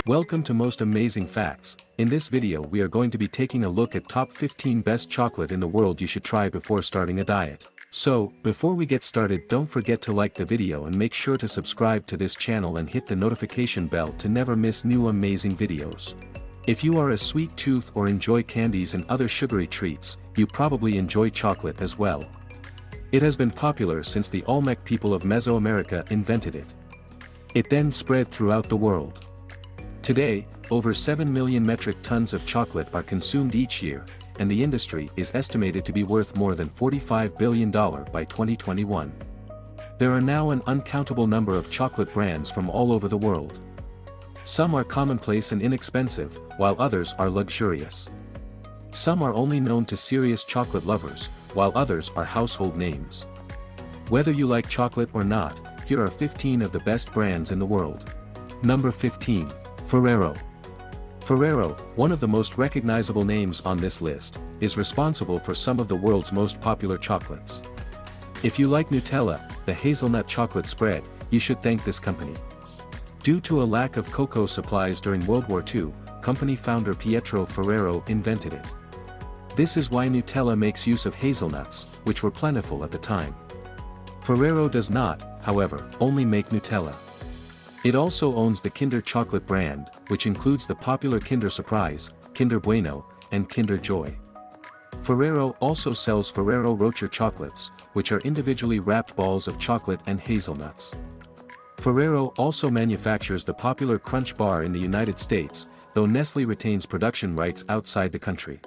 Welcome to Most Amazing Facts. In this video we are going to be taking a look at top 15 best chocolate in the world you should try before starting a diet. So, before we get started, don't forget to like the video and make sure to subscribe to this channel and hit the notification bell to never miss new amazing videos. If you are a sweet tooth or enjoy candies and other sugary treats, you probably enjoy chocolate as well. It has been popular since the Olmec people of Mesoamerica invented it. It then spread throughout the world. Today, over 7 million metric tons of chocolate are consumed each year, and the industry is estimated to be worth more than $45 billion by 2021. There are now an uncountable number of chocolate brands from all over the world. Some are commonplace and inexpensive, while others are luxurious. Some are only known to serious chocolate lovers, while others are household names. Whether you like chocolate or not, here are 15 of the best brands in the world. Number 15. Ferrero. Ferrero, one of the most recognizable names on this list, is responsible for some of the world's most popular chocolates. If you like Nutella, the hazelnut chocolate spread, you should thank this company. Due to a lack of cocoa supplies during World War II, company founder Pietro Ferrero invented it. This is why Nutella makes use of hazelnuts, which were plentiful at the time. Ferrero does not, however, only make Nutella. It also owns the Kinder chocolate brand, which includes the popular Kinder Surprise, Kinder Bueno, and Kinder Joy. Ferrero also sells Ferrero Rocher chocolates, which are individually wrapped balls of chocolate and hazelnuts. Ferrero also manufactures the popular Crunch bar in the United States, though Nestlé retains production rights outside the country.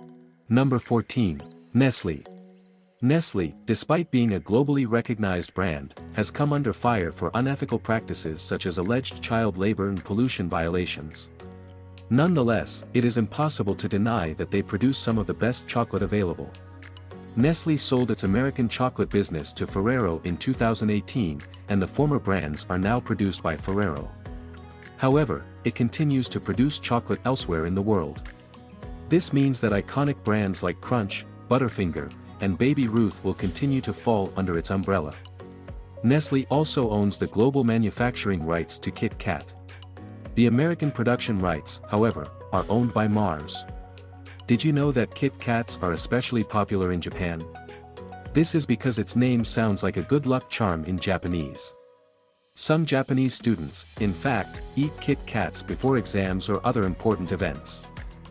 Number 14. Nestlé. Nestlé, despite being a globally recognized brand, has come under fire for unethical practices such as alleged child labor and pollution violations. Nonetheless, it is impossible to deny that they produce some of the best chocolate available. Nestlé sold its American chocolate business to Ferrero in 2018, and the former brands are now produced by Ferrero. However, it continues to produce chocolate elsewhere in the world. This means that iconic brands like Crunch, Butterfinger, and Baby Ruth will continue to fall under its umbrella. Nestlé also owns the global manufacturing rights to Kit Kat. The American production rights, however, are owned by Mars. Did you know that Kit Kats are especially popular in Japan? This is because its name sounds like a good luck charm in Japanese. Some Japanese students, in fact, eat Kit Kats before exams or other important events.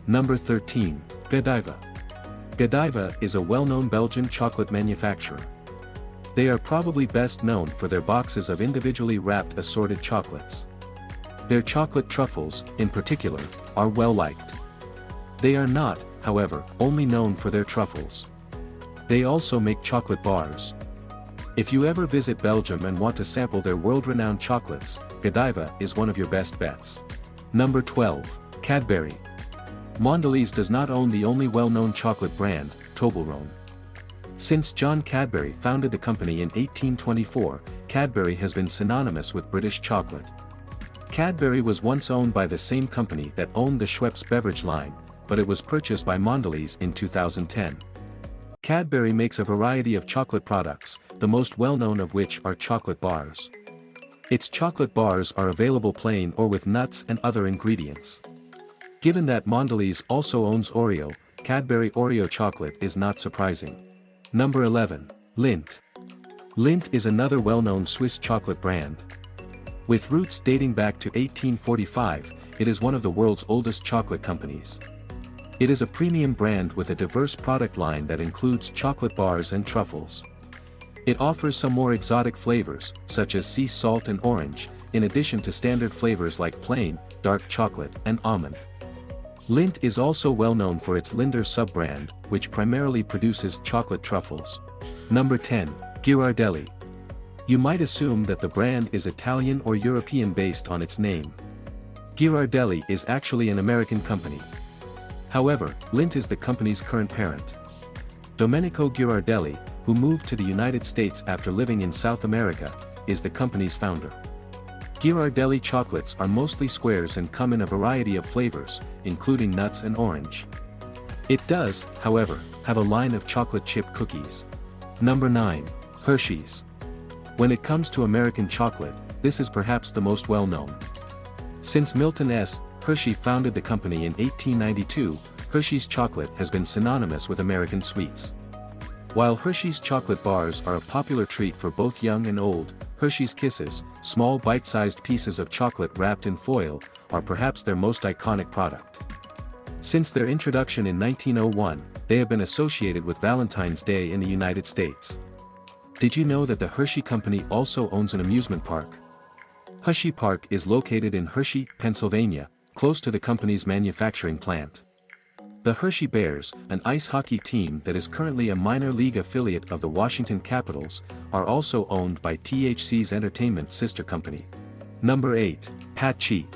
Number 13. Godiva. Godiva is a well-known Belgian chocolate manufacturer. They are probably best known for their boxes of individually wrapped assorted chocolates. Their chocolate truffles, in particular, are well-liked. They are not, however, only known for their truffles. They also make chocolate bars. If you ever visit Belgium and want to sample their world-renowned chocolates, Godiva is one of your best bets. Number 12. Cadbury. Mondelez does not own the only well-known chocolate brand, Toblerone. Since John Cadbury founded the company in 1824, Cadbury has been synonymous with British chocolate. Cadbury was once owned by the same company that owned the Schweppes beverage line, but it was purchased by Mondelez in 2010. Cadbury makes a variety of chocolate products, the most well-known of which are chocolate bars. Its chocolate bars are available plain or with nuts and other ingredients. Given that Mondelez also owns Oreo, Cadbury Oreo chocolate is not surprising. Number 11. Lindt. Lindt is another well-known Swiss chocolate brand. With roots dating back to 1845, it is one of the world's oldest chocolate companies. It is a premium brand with a diverse product line that includes chocolate bars and truffles. It offers some more exotic flavors, such as sea salt and orange, in addition to standard flavors like plain, dark chocolate, and almond. Lindt is also well known for its Linder sub-brand, which primarily produces chocolate truffles. Number 10. Ghirardelli. You might assume that the brand is Italian or European based on its name. Ghirardelli is actually an American company. However, Lindt is the company's current parent. Domenico Ghirardelli, who moved to the United States after living in South America, is the company's founder. Ghirardelli chocolates are mostly squares and come in a variety of flavors, including nuts and orange. It does, however, have a line of chocolate chip cookies. Number 9. Hershey's. When it comes to American chocolate, this is perhaps the most well-known. Since Milton S. Hershey founded the company in 1892, Hershey's chocolate has been synonymous with American sweets. While Hershey's chocolate bars are a popular treat for both young and old, Hershey's Kisses, small bite-sized pieces of chocolate wrapped in foil, are perhaps their most iconic product. Since their introduction in 1901, they have been associated with Valentine's Day in the United States. Did you know that the Hershey Company also owns an amusement park? Hershey Park is located in Hershey, Pennsylvania, close to the company's manufacturing plant. The Hershey Bears, an ice hockey team that is currently a minor league affiliate of the Washington Capitals, are also owned by THC's entertainment sister company. Number 8. Hatchi.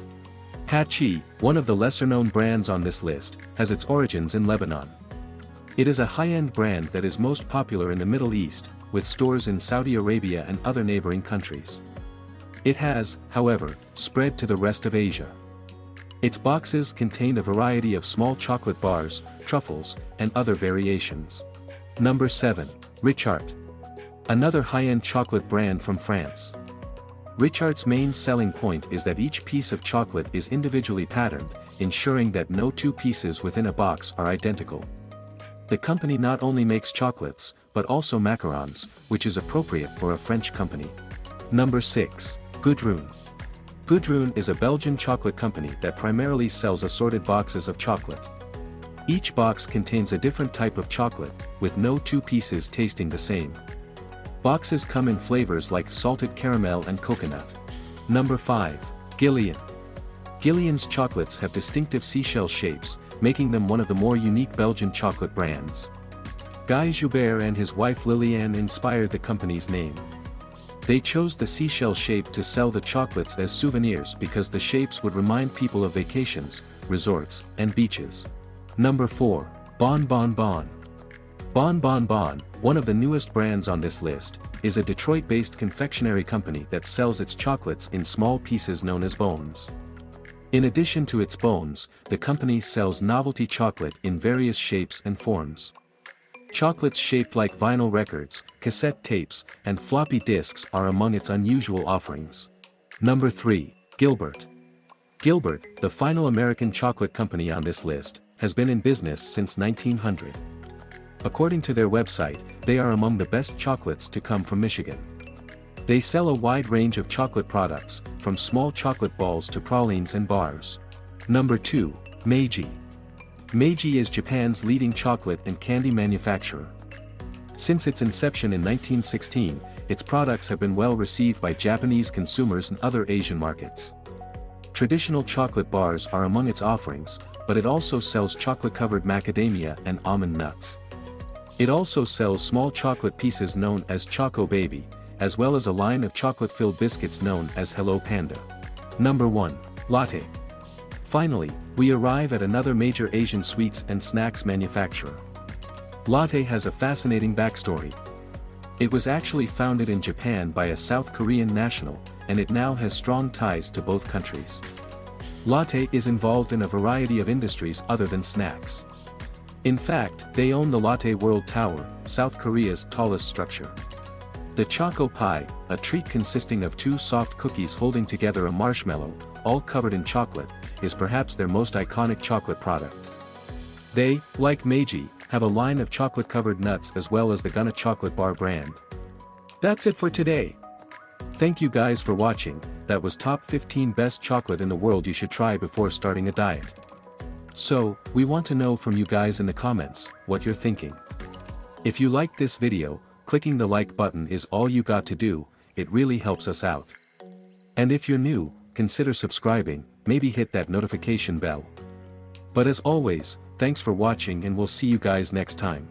Hatchi, one of the lesser-known brands on this list, has its origins in Lebanon. It is a high-end brand that is most popular in the Middle East, with stores in Saudi Arabia and other neighboring countries. It has, however, spread to the rest of Asia. Its boxes contain a variety of small chocolate bars, truffles, and other variations. Number 7. Richard. Another high-end chocolate brand from France. Richard's main selling point is that each piece of chocolate is individually patterned, ensuring that no two pieces within a box are identical. The company not only makes chocolates, but also macarons, which is appropriate for a French company. Number 6. Godiva. Godiva is a Belgian chocolate company that primarily sells assorted boxes of chocolate. Each box contains a different type of chocolate, with no two pieces tasting the same. Boxes come in flavors like salted caramel and coconut. Number 5. Gillian. Gillian's chocolates have distinctive seashell shapes, making them one of the more unique Belgian chocolate brands. Guy Joubert and his wife Liliane inspired the company's name. They chose the seashell shape to sell the chocolates as souvenirs because the shapes would remind people of vacations, resorts, and beaches. Number 4. Bon Bon Bon. Bon Bon Bon, one of the newest brands on this list, is a Detroit-based confectionery company that sells its chocolates in small pieces known as bones. In addition to its bones, the company sells novelty chocolate in various shapes and forms. Chocolates shaped like vinyl records, cassette tapes, and floppy disks are among its unusual offerings. Number 3. Gilbert. Gilbert, the final American chocolate company on this list, has been in business since 1900. According to their website, they are among the best chocolates to come from Michigan. They sell a wide range of chocolate products, from small chocolate balls to pralines and bars. Number 2. Meiji. Meiji is Japan's leading chocolate and candy manufacturer. Since its inception in 1916, its products have been well received by Japanese consumers and other Asian markets. Traditional chocolate bars are among its offerings, but it also sells chocolate-covered macadamia and almond nuts. It also sells small chocolate pieces known as Choco Baby, as well as a line of chocolate-filled biscuits known as Hello Panda. Number 1. Latte. Finally, we arrive at another major Asian sweets and snacks manufacturer. Latte has a fascinating backstory. It was actually founded in Japan by a South Korean national, and it now has strong ties to both countries. Latte is involved in a variety of industries other than snacks. In fact, they own the Latte World Tower, South Korea's tallest structure. The Choco Pie, a treat consisting of two soft cookies holding together a marshmallow, all covered in chocolate, is perhaps their most iconic chocolate product. They, like Meiji, have a line of chocolate-covered nuts as well as the Gunna chocolate bar brand. That's it for today. Thank you guys for watching. That was top 15 best chocolate in the world you should try before starting a diet. So, we want to know from you guys in the comments, what you're thinking. If you liked this video, clicking the like button is all you got to do, it really helps us out. And if you're new, consider subscribing, maybe hit that notification bell. But as always, thanks for watching and we'll see you guys next time.